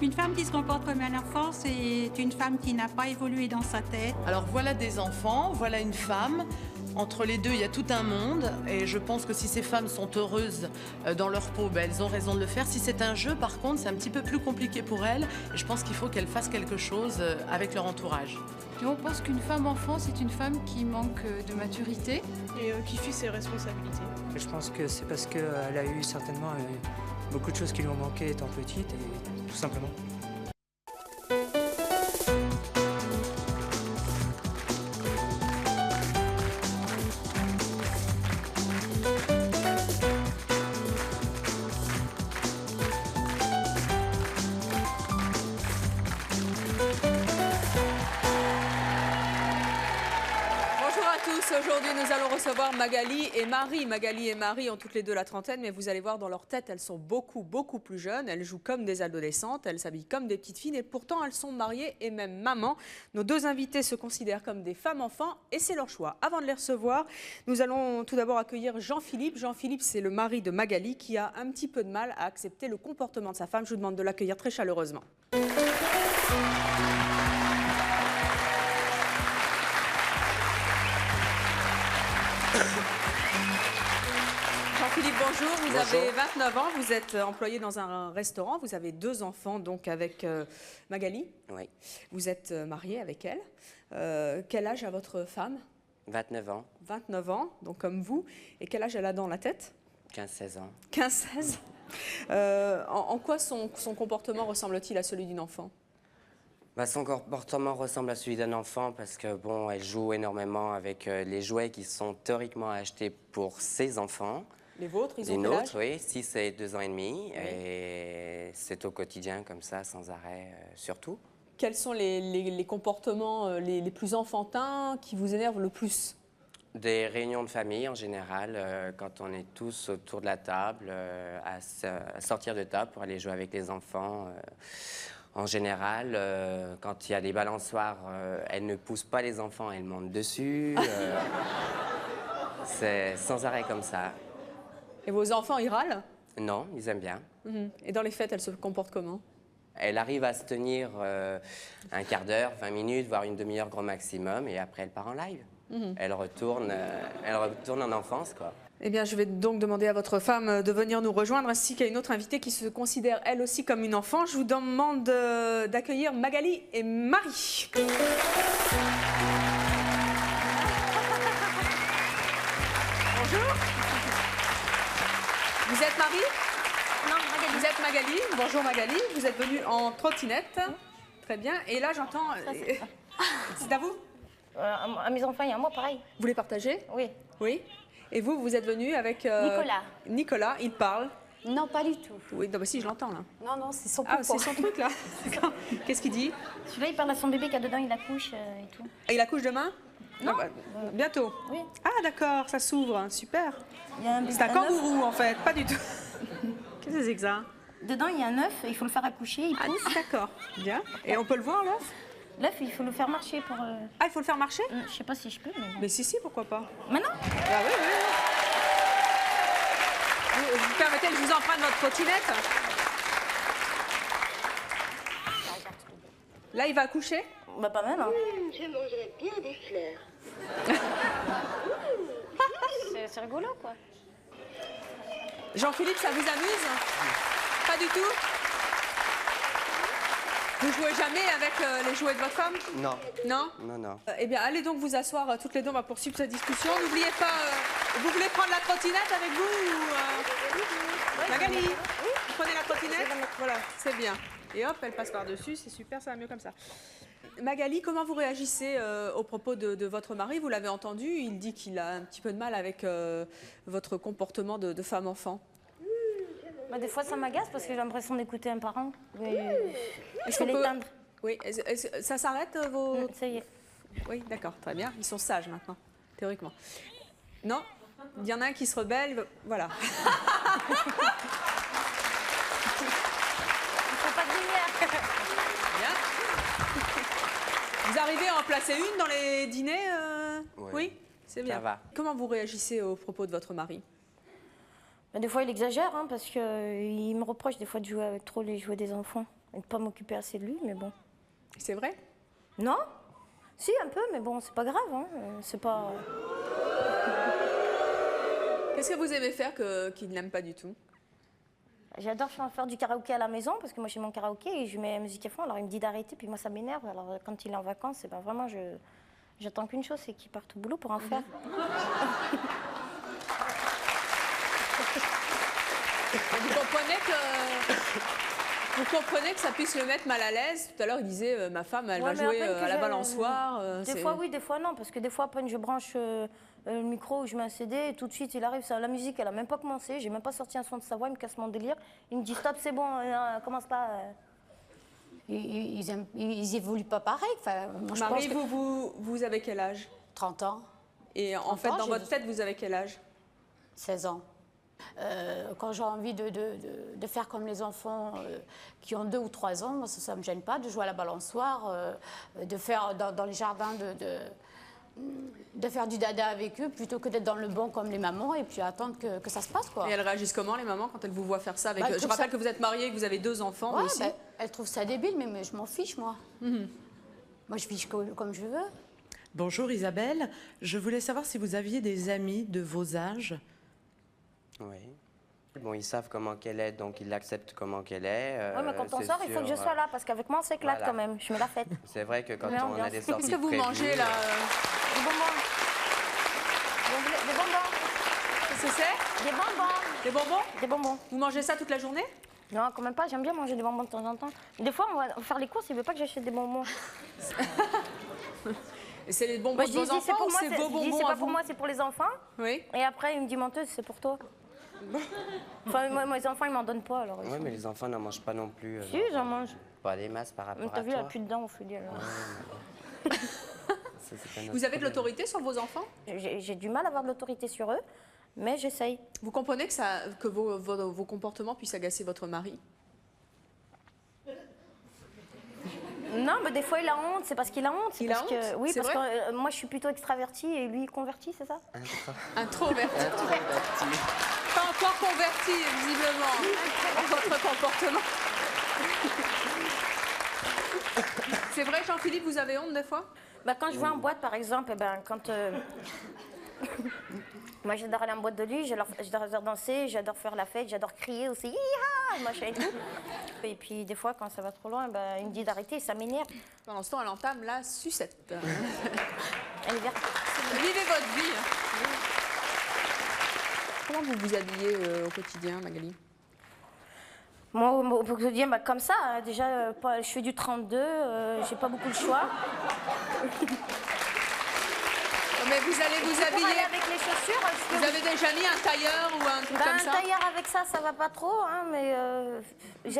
Une femme qui se comporte comme un enfant, c'est une femme qui n'a pas évolué dans sa tête. Alors voilà des enfants, voilà une femme. Entre les deux, il y a tout un monde. Et je pense que si ces femmes sont heureuses dans leur peau, ben, elles ont raison de le faire. Si c'est un jeu, par contre, c'est un petit peu plus compliqué pour elles. Et je pense qu'il faut qu'elles fassent quelque chose avec leur entourage. On pense qu'une femme enfant, c'est une femme qui manque de maturité. Et qui fuit ses responsabilités. Et je pense que c'est parce qu'elle a eu certainement beaucoup de choses qui lui ont manqué étant petite, et tout simplement. Aujourd'hui, nous allons recevoir Magali et Marie. Magali et Marie ont toutes les deux la trentaine, mais vous allez voir dans leur tête, elles sont beaucoup plus jeunes. Elles jouent comme des adolescentes, elles s'habillent comme des petites filles, et pourtant elles sont mariées et même mamans. Nos deux invités se considèrent comme des femmes-enfants et c'est leur choix. Avant de les recevoir, nous allons tout d'abord accueillir Jean-Philippe. Jean-Philippe, c'est le mari de Magali qui a un petit peu de mal à accepter le comportement de sa femme. Je vous demande de l'accueillir très chaleureusement. Jean-Philippe, bonjour. Vous avez 29 ans, vous êtes employé dans un restaurant, vous avez 2 enfants donc avec Magali. Oui. Vous êtes marié avec elle. Quel âge a votre femme? 29 ans. 29 ans, donc comme vous. Et quel âge elle a dans la tête? 15-16 ans. 15-16. En quoi son comportement ressemble-t-il à celui d'une enfant? Son comportement ressemble à celui d'un enfant parce que bon, elle joue énormément avec les jouets qui sont théoriquement achetés pour ses enfants. Les vôtres, ils ont les quel âge? nôtres, oui, 6 et 2 ans et demi. Oui. Et c'est au quotidien comme ça, sans arrêt, surtout. Quels sont les comportements les plus enfantins qui vous énervent le plus? Des réunions de famille en général, quand on est tous autour de la table, à sortir de table pour aller jouer avec les enfants. En général, quand il y a des balançoires, elle ne pousse pas les enfants, elle monte dessus. C'est sans arrêt comme ça. Et vos enfants, ils râlent? Non, ils aiment bien. Et dans les fêtes, elle se comporte comment? Elle arrive à se tenir un quart d'heure, 20 minutes, voire une demi-heure grand maximum, et après elle part en live. Elle retourne en enfance, quoi. Eh bien, je vais donc demander à votre femme de venir nous rejoindre, ainsi qu'à une autre invitée qui se considère elle aussi comme une enfant. Je vous demande d'accueillir Magali et Marie. Bonjour. Vous êtes Marie? Non, Magali. Vous êtes Magali. Bonjour Magali. Vous êtes venue en trottinette. Très bien. Et là, j'entends... C'est à vous? À mes enfants et à moi, pareil. Vous les partagez? Oui. Oui. Et vous, vous êtes venu avec... Nicolas. Nicolas, il parle. Non, pas du tout. Oui, non, bah si, je l'entends là. Non, c'est son Ah, c'est son truc là. Qu'est-ce qu'il dit? Celui-là, il parle à son bébé qui a dedans, il accouche et tout. Et il accouche demain? Non. Ah, bientôt? Oui. Ah, d'accord, ça s'ouvre, super. C'est un œuf. kangourou en fait, pas du tout. Qu'est-ce que c'est que ça? Dedans, il y a un œuf, il faut le faire accoucher, il pousse. Ah, d'accord, bien. Et on peut le voir l'œuf? L'œuf, il faut le faire marcher pour... Ah, il faut le faire marcher? Je sais pas si je peux, mais... Mais si, pourquoi pas? Maintenant? Ah oui, oui. Vous permettez que je vous emprunte votre trottinette? Là, il va accoucher? Bah, pas mal, hein. Je mangerais bien des fleurs. C'est rigolo, quoi. Jean-Philippe, ça vous amuse? Pas du tout? Vous jouez jamais avec les jouets de votre femme? Non. Non? Non. Eh bien, allez donc vous asseoir toutes les deux, on va poursuivre cette discussion. N'oubliez pas, vous voulez prendre la trottinette avec vous ou Magali? Oui. Vous prenez la trottinette? Voilà, c'est bien. Et hop, elle passe par-dessus, c'est super, ça va mieux comme ça. Magali, comment vous réagissez au propos de votre mari? Vous l'avez entendu, il dit qu'il a un petit peu de mal avec votre comportement de femme-enfant. Bah, des fois, ça m'agace parce que j'ai l'impression d'écouter un parent. Est-ce faut qu'on peut... l'éteindre. Oui, ça s'arrête vos... Ça y est. Oui, d'accord, très bien. Ils sont sages maintenant, théoriquement. Non? Il y en a un qui se rebelle, voilà. Il faut pas de lumière. Bien. Vous arrivez à en placer une dans les dîners Oui, c'est bien. Ça va. Comment vous réagissez aux propos de votre mari? Bah, des fois, il exagère, hein, parce qu'il me reproche des fois de jouer avec trop les jouets des enfants. et de pas m'occuper assez de lui, mais bon. C'est vrai? Non? Si, un peu, mais bon, c'est pas grave, hein. C'est pas... Qu'est-ce que vous aimez faire qu'il n'aime pas du tout? J'adore faire du karaoké à la maison, parce que moi j'ai mon karaoké et je mets la musique à fond, alors il me dit d'arrêter, puis moi ça m'énerve. Alors quand il est en vacances, et ben vraiment, j'attends qu'une chose, c'est qu'il parte au boulot pour en faire. Vous comprenez que ça puisse le mettre mal à l'aise? Tout à l'heure, il disait ma femme, elle va jouer à la balançoire. Des fois oui, des fois non, parce que des fois, à peine je branche le micro ou je mets un CD, et tout de suite il arrive, la musique, elle a même pas commencé, j'ai même pas sorti un son de sa voix, il me casse mon délire. Il me dit stop, c'est bon, commence pas. Ils évoluent pas pareil. Enfin, moi, je Marie, pense que... vous avez quel âge? 30 ans. Et en fait, dans votre tête, vous avez quel âge? 16 ans. Quand j'ai envie de faire comme les enfants qui ont 2 ou 3 ans, moi, ça ne me gêne pas de jouer à la balançoire, de faire dans les jardins, de faire du dada avec eux, plutôt que d'être dans le banc comme les mamans et puis attendre que ça se passe, quoi. Et elles réagissent comment, les mamans, quand elles vous voient faire ça avec... Bah, je rappelle que vous êtes mariée et que vous avez 2 enfants, ouais, aussi. bah, elles trouvent ça débile, mais je m'en fiche, moi. Moi, je vis comme je veux. Bonjour Isabelle, je voulais savoir si vous aviez des amis de vos âges. Oui. Bon, ils savent comment qu'elle est, donc ils l'acceptent comment qu'elle est. Oui, mais quand on sort, il faut que je sois là, parce qu'avec moi, on s'éclate quand même. Je mets la fête. C'est vrai que quand on a des sorties Qu'est-ce que vous prévues, mangez, là Des bonbons. Des bonbons. Qu'est-ce que c'est? Des bonbons. Des bonbons? Des bonbons. Vous mangez ça toute la journée? Non, quand même pas. J'aime bien manger des bonbons de temps en temps. Des fois, on va faire les courses, il veut pas que j'achète des bonbons. Et c'est les bonbons de vos enfants ou c'est vos bonbons? C'est pas pour moi, c'est pour les enfants. Oui. Et après, il me dit menteuse, c'est pour toi. Enfin, moi, les enfants, ils m'en donnent pas, alors. Oui, mais les enfants n'en mangent pas non plus. Si, j'en mange. Pas des masses par rapport à toi. T'as vu, il n'y a plus de dents au feu alors. Vous avez de l'autorité sur vos enfants? J'ai du mal à avoir de l'autorité sur eux, mais j'essaye. Vous comprenez que vos comportements puissent agacer votre mari? Non, mais des fois, il a honte. C'est parce qu'il a honte. Il a honte? Oui, c'est parce vrai que moi, je suis plutôt extravertie et lui, converti, c'est ça? Introverti. Pas encore converti, visiblement, en votre comportement. C'est vrai, Jean-Philippe, vous avez honte des fois? Bah, quand je vais en boîte, par exemple, quand... Moi, j'adore aller en boîte de nuit, j'adore danser, j'adore faire la fête, j'adore crier aussi, hi-ha, machin et tout. Et puis, des fois, quand ça va trop loin, il me dit d'arrêter, ça m'énerve. Pendant ce temps, elle entame la sucette. Elle est verte. Vivez votre vie. Comment vous vous habillez au quotidien, Magali? Moi, au quotidien, comme ça, déjà, je fais du 32, j'ai pas beaucoup de choix. Mais vous allez vous habiller avec les chaussures. Vous avez déjà mis un tailleur ou un truc comme ça? Un tailleur avec ça, ça va pas trop, hein, mais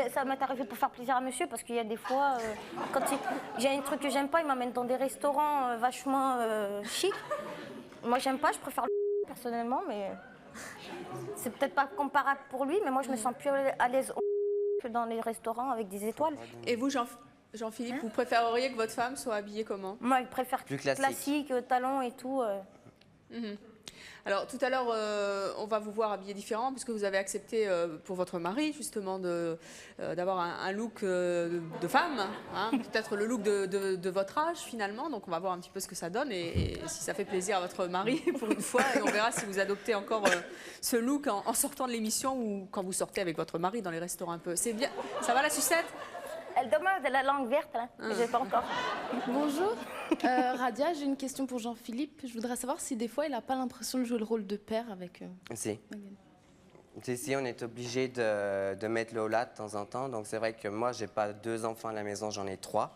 ça m'est arrivé pour faire plaisir à monsieur, parce qu'il y a des fois, quand j'ai un truc que j'aime pas, il m'amène dans des restaurants vachement chics. Moi, j'aime pas, je préfère le personnellement, mais c'est peut-être pas comparable pour lui, mais moi, je me sens plus à l'aise que dans les restaurants avec des étoiles. Et vous, Jean-Philippe, vous préféreriez que votre femme soit habillée comment? Moi, je préfère plus classique, talons et tout. Alors, tout à l'heure, on va vous voir habillé différent, puisque vous avez accepté pour votre mari, justement, d'avoir un look de femme, hein, peut-être le look de votre âge, finalement. Donc, on va voir un petit peu ce que ça donne et si ça fait plaisir à votre mari, pour une fois. Et on verra si vous adoptez encore ce look en sortant de l'émission ou quand vous sortez avec votre mari dans les restaurants un peu. C'est bien. Ça va, la sucette? Elle demande de la langue verte, là. Je pas encore. Bonjour. Radia, j'ai une question pour Jean-Philippe. Je voudrais savoir si des fois, il n'a pas l'impression de jouer le rôle de père avec... Si. Si, on est obligé de mettre le holà de temps en temps. Donc, c'est vrai que moi, j'ai pas 2 enfants à la maison, j'en ai 3.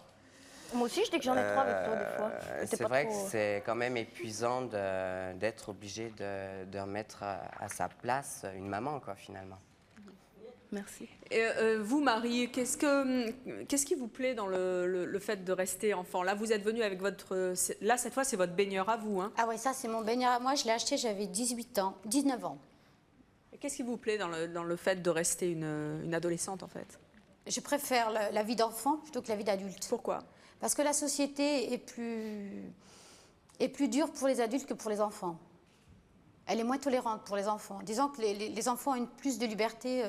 Moi aussi, je dis que j'en ai 3 avec toi, des fois. C'est vrai que c'est quand même épuisant d'être obligé de remettre à sa place une maman, quoi, finalement. Merci. Et vous, Marie, qu'est-ce qui vous plaît dans le fait de rester enfant? Là, vous êtes venue avec votre... Là, cette fois, c'est votre baigneur à vous, hein? Ah oui, ça, c'est mon baigneur à moi. Je l'ai acheté, j'avais 19 ans. Qu'est-ce qui vous plaît dans le fait de rester une adolescente, en fait? Je préfère la vie d'enfant plutôt que la vie d'adulte. Pourquoi? Parce que la société est plus dure pour les adultes que pour les enfants. Elle est moins tolérante pour les enfants. Disons que les enfants ont plus de liberté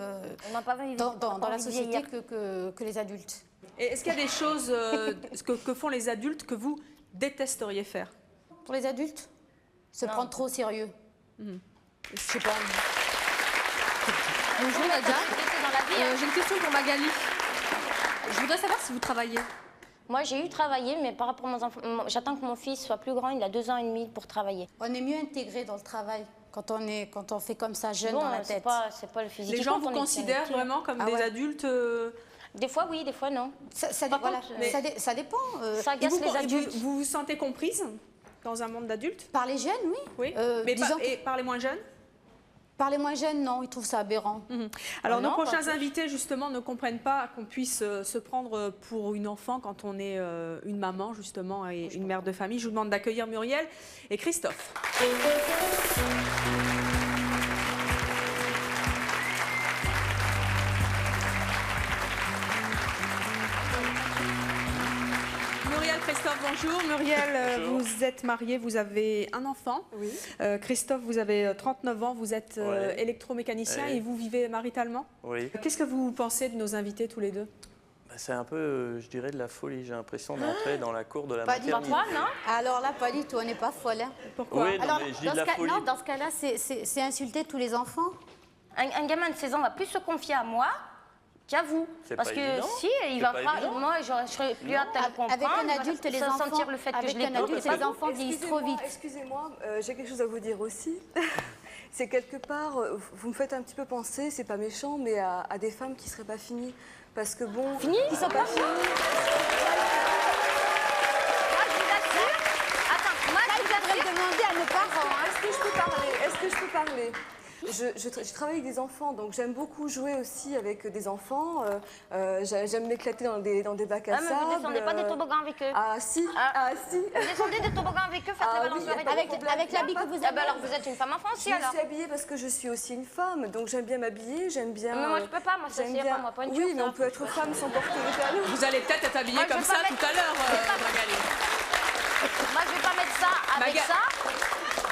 dans la société que les adultes. Et est-ce qu'il y a des choses que font les adultes que vous détesteriez faire? Pour les adultes, se prendre trop au sérieux. Je sais pas. Bonjour Nadia. J'ai une question pour Magali. Je voudrais savoir si vous travaillez. Moi, j'ai eu travaillé, mais par rapport à mes enfants, j'attends que mon fils soit plus grand, il a 2 ans et demi pour travailler. On est mieux intégré dans le travail quand on fait comme ça jeune dans la tête. C'est pas le physique. Les gens vous considèrent vraiment comme des adultes Des fois oui, des fois non. Ça dépend. Ça agace les adultes. Vous vous sentez comprise dans un monde d'adultes? Par les jeunes, oui. Oui. Mais par les moins jeunes? Par les moins jeunes, non, ils trouvent ça aberrant. Alors, nos prochains invités, justement, ne comprennent pas qu'on puisse se prendre pour une enfant quand on est une maman, justement, et une mère de famille. Je vous demande d'accueillir Muriel et Christophe. Christophe, bonjour. Muriel, bonjour. Vous êtes mariée, vous avez un enfant. Oui. Christophe, vous avez 39 ans, vous êtes électromécanicien et vous vivez maritalement. Oui. Qu'est-ce que vous pensez de nos invités tous les deux? C'est un peu, je dirais, de la folie. J'ai l'impression d'entrer dans la cour de la maternité. Pas du tout, non? Alors là, pas du tout, on n'est pas folle. Hein. Pourquoi? Oui, non, alors, mais je dis de la folie. Non, dans ce cas-là, c'est insulter tous les enfants. Un gamin de 16 ans va plus se confier à moi qu'à vous. Parce que si, il va pas. Moi, je serais plus hâte à le comprendre. Avec un adulte, les enfants. Sentir le fait que je l'ai les enfants vieillissent trop vite. Excusez-moi, j'ai quelque chose à vous dire aussi. C'est quelque part, vous me faites un petit peu penser, c'est pas méchant, mais à des femmes qui seraient pas finies. Parce que bon. Finies? Qui sont pas finies? Attends, moi, je voudrais demander à nos parents. Est-ce que je peux parler? Est-ce que je peux parler? Je travaille avec des enfants, donc j'aime beaucoup jouer aussi avec des enfants. J'aime m'éclater dans des bacs à sable. Mais vous descendez pas des toboggans avec eux? Ah si, si. Vous descendez des toboggans avec eux, faites les balançoires avec l'habit que vous avez. Alors vous êtes une femme enfant aussi alors? Je suis habillée parce que je suis aussi une femme, donc j'aime bien m'habiller, j'aime bien... Mais moi je peux pas, moi ça c'est pas moi, pas une Oui, mais on peut être femme sans porter les talons. Vous allez peut-être être habillée comme ça tout à l'heure, Magali. Moi je vais pas mettre ça avec ça.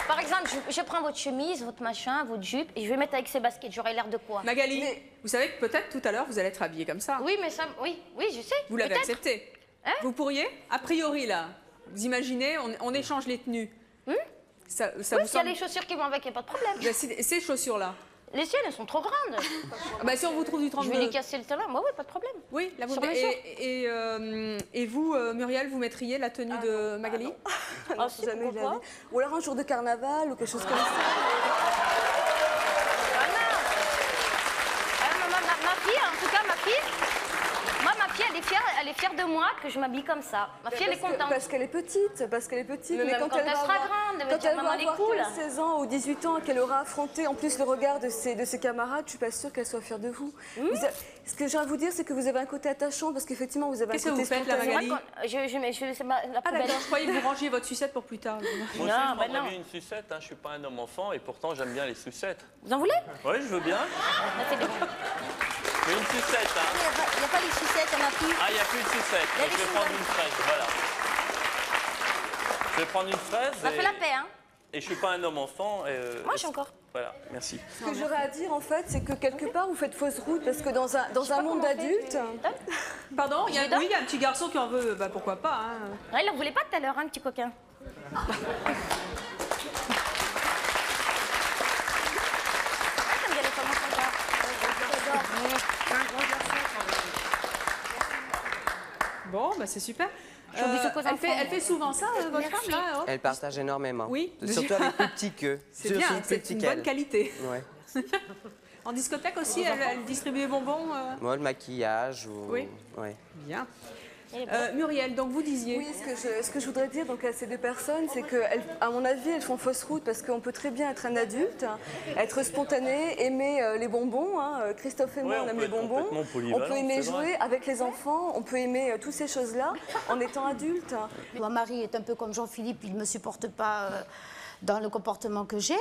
Par exemple, je prends votre chemise, votre machin, votre jupe, et je vais mettre avec ces baskets. J'aurai l'air de quoi? Magali, vous savez que peut-être tout à l'heure, vous allez être habillée comme ça. Oui, mais ça, oui, je sais. Vous l'avez accepté. Hein? Vous pourriez? A priori, là, vous imaginez, on échange les tenues. Ça oui, vous s'il y a semble... les chaussures qui vont avec, il n'y a pas de problème. Ces chaussures-là? Les siennes, elles sont trop grandes. Bah, si on vous trouve du 32... Je vais les casser le talon. Moi, oui, pas de problème. Oui, là, vous... Et vous, Muriel, vous mettriez la tenue de Magali? Non, si, jamais de la vie. Ou alors un jour de carnaval ou quelque chose comme ça. Ma fille, en tout cas, ma fille, elle est fière de moi que je m'habille comme ça. Ma fille, elle est contente. Parce qu'elle est petite, Mais quand elle sera grande, elle va dire maman, elle est cool. Quand elle va avoir 16 ans ou 18 ans, qu'elle aura affronté en plus le regard de ses camarades, je suis pas sûre qu'elle soit fière de vous. Ce que j'ai à vous dire, c'est que vous avez un côté attachant, parce qu'effectivement, vous avez un côté spontané. Qu'est-ce que vous faites, là, Magali? Je laisse la poubelle. D'accord, je croyais que vous rangiez votre sucette pour plus tard. Moi aussi, je prendrais bien une sucette. Je suis pas un homme enfant et pourtant, j'aime bien les sucettes. Vous en voulez? Oui, je veux bien. Mais une sucette, hein. Il n'y a pas les sucettes, il n'y en a plus. Ah, il n'y a plus de sucette. Donc, je vais prendre une fraise, voilà. Je vais prendre une fraise. Ça fait la paix, hein. Et je suis pas un homme enfant. Moi, je suis encore. Voilà, merci. Ce que j'aurais à dire, en fait, c'est que quelque part, vous faites fausse route, parce que dans un monde d'adulte... Pardon, il y a un petit garçon qui en veut, bah pourquoi pas, hein. Il n'en voulait pas tout à l'heure, un petit coquin. Bon, bah c'est super. Elle fait souvent ça, votre femme, là? Elle partage énormément. Oui. Surtout avec plus petits qu'eux. C'est bien, c'est une bonne qualité. Ouais. En discothèque aussi, elle distribue des bonbons? Moi, le maquillage ou... Oui. Ouais. Bien. Muriel, donc vous disiez... Oui, ce que je voudrais dire donc, à ces deux personnes, c'est qu'à mon avis, elles font fausse route parce qu'on peut très bien être un adulte, être spontané, aimer les bonbons. Hein. Christophe et moi, on aime les bonbons. On peut aimer jouer avec les enfants, on peut aimer toutes ces choses-là en étant adulte. Mon mari est un peu comme Jean-Philippe, il ne me supporte pas dans le comportement que j'ai,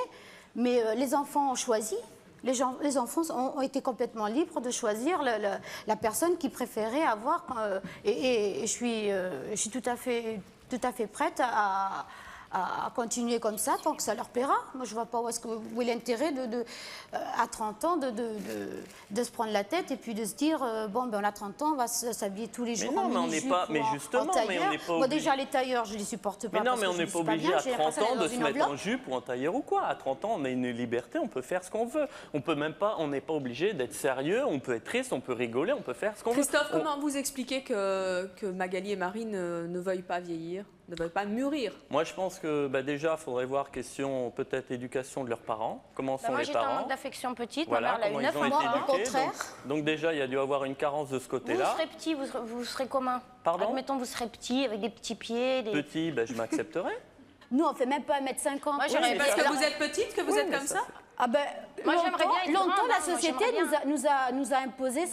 mais les enfants ont choisi. Les enfants ont été complètement libres de choisir la personne qu'ils préféraient avoir. Et je suis tout à fait prête à continuer comme ça tant que ça leur plaira. Moi, je ne vois pas où est l'intérêt à 30 ans de se prendre la tête et puis de se dire bon, ben, on a 30 ans, on va s'habiller tous les jours en mini-jupe en tailleur. Moi, déjà, les tailleurs, je ne les supporte pas. Mais non, mais on n'est pas obligé à 30 ans de se mettre en jupe ou en tailleur ou quoi. À 30 ans, on a une liberté, on peut faire ce qu'on veut. On peut même pas, on n'est pas obligé d'être sérieux, on peut être triste, on peut rigoler, on peut faire ce qu'on veut. Christophe, comment vous expliquez que Magali et Marie ne veuillent pas vieillir, ne veuillent pas mûrir? Moi, je pense que déjà, il faudrait voir question peut-être éducation de leurs parents. Comment sont les parents? Moi, j'étais en manque d'affection petite. Voilà, ma mère l'a eu 9 mois, au contraire. Donc déjà, il y a dû avoir une carence de ce côté-là. Vous serez petit, vous serez comment? Pardon? Admettons, vous serez petit, avec des petits pieds. Petit, je m'accepterai. Nous, on ne fait même pas 1m50. Moi, c'est parce que vous êtes petite que vous êtes comme ça? Ah ben, moi, j'aimerais bien être longtemps, grande, la moi, société nous a imposé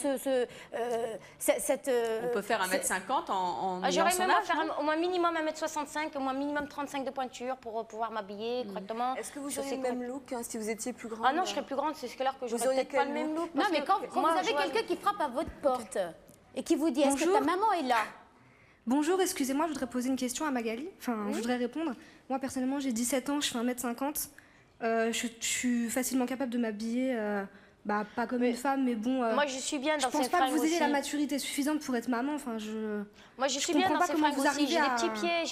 cette... On peut faire 1m50 en j'aurais son même âge, à faire au moins minimum 1m65, au moins minimum 35 de pointure pour pouvoir m'habiller correctement. Est-ce que vous auriez le même look si vous étiez plus grande? Ah non, je serais plus grande, c'est clair que j'aurais peut-être pas le même look. Non, mais quand vous avez quelqu'un qui frappe à votre porte et qui vous dit « Est-ce que ta maman est là ?» Bonjour, excusez-moi, je voudrais poser une question à Magali. Enfin, je voudrais répondre. Moi, personnellement, j'ai 17 ans, je fais 1m50. Je suis facilement capable de m'habiller, pas comme une femme, mais bon... moi, je suis bien dans ces fringues aussi. Je pense pas que vous ayez la maturité suffisante pour être maman. Enfin, moi, je suis bien dans ces fringues aussi. J'ai des petits pieds.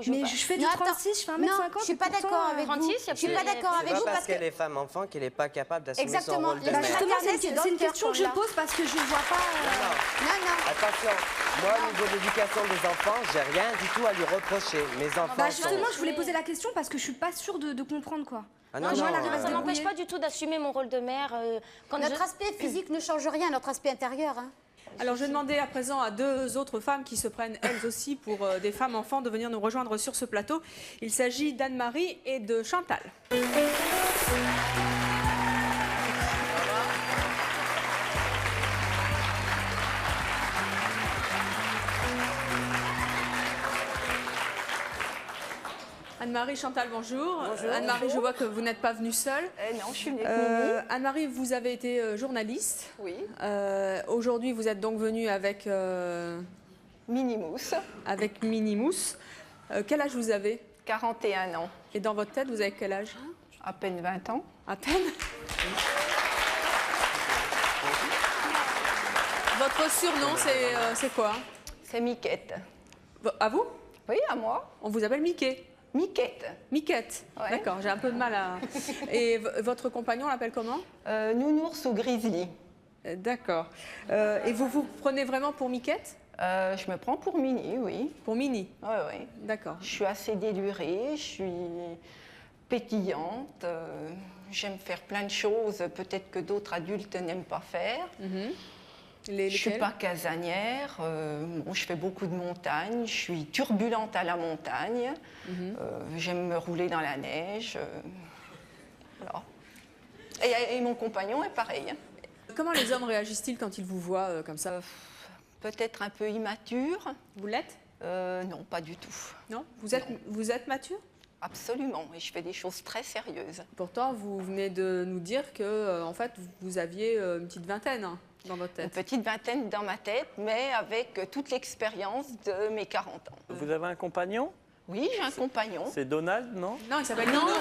Mais je fais du 36, je fais 1m50. Non, je suis pas d'accord avec vous. Je suis pas d'accord avec vous parce qu'elle est femme enfant qu'elle n'est pas capable d'assumer son rôle de mère. Justement, c'est une question que je pose parce que je ne vois pas... Non. Attention, moi, au niveau de l'éducation des enfants, j'ai rien du tout à lui reprocher. Mes enfants justement, je voulais poser la question parce que je suis pas sûre de comprendre, quoi. Non, ça n'empêche pas du tout d'assumer mon rôle de mère. Notre aspect physique ne change rien, notre aspect intérieur. Hein. Alors, je vais demander à présent à deux autres femmes qui se prennent elles aussi pour des femmes enfants de venir nous rejoindre sur ce plateau. Il s'agit d'Anne-Marie et de Chantal. Anne-Marie, Chantal, bonjour. Bonjour. Anne-Marie, je vois que vous n'êtes pas venue seule. Non, je suis venue avec Mimi. Anne-Marie, vous avez été journaliste. Oui. Aujourd'hui, vous êtes donc venue avec... Minimousse. Avec Minimousse. Quel âge vous avez? 41 ans. Et dans votre tête, vous avez quel âge? À peine 20 ans. À peine? Votre surnom, c'est quoi? C'est Miquette. À vous? Oui, à moi. On vous appelle Mickey? Miquette. Miquette, ouais. D'accord, j'ai un peu de mal à... Et votre compagnon l'appelle comment? Nounours ou Grizzly. D'accord. Et vous prenez vraiment pour Miquette? Je me prends pour Mini, oui. Pour Mini? Oui, oui. D'accord. Je suis assez délurée, je suis pétillante, j'aime faire plein de choses, peut-être que d'autres adultes n'aiment pas faire. Je ne suis pas casanière, je fais beaucoup de montagne, je suis turbulente à la montagne, j'aime me rouler dans la neige. Voilà. Et mon compagnon est pareil. Comment les hommes réagissent-ils quand ils vous voient comme ça? Peut-être un peu immature. Vous l'êtes? Non, pas du tout. Non? Vous êtes mature? Absolument, et je fais des choses très sérieuses. Pourtant, vous venez de nous dire que, en fait, vous aviez une petite vingtaine dans votre tête. Une petite vingtaine dans ma tête, mais avec toute l'expérience de mes 40 ans. Vous avez un compagnon? Oui, j'ai un compagnon. C'est Donald, non? Non, il s'appelle Nounours.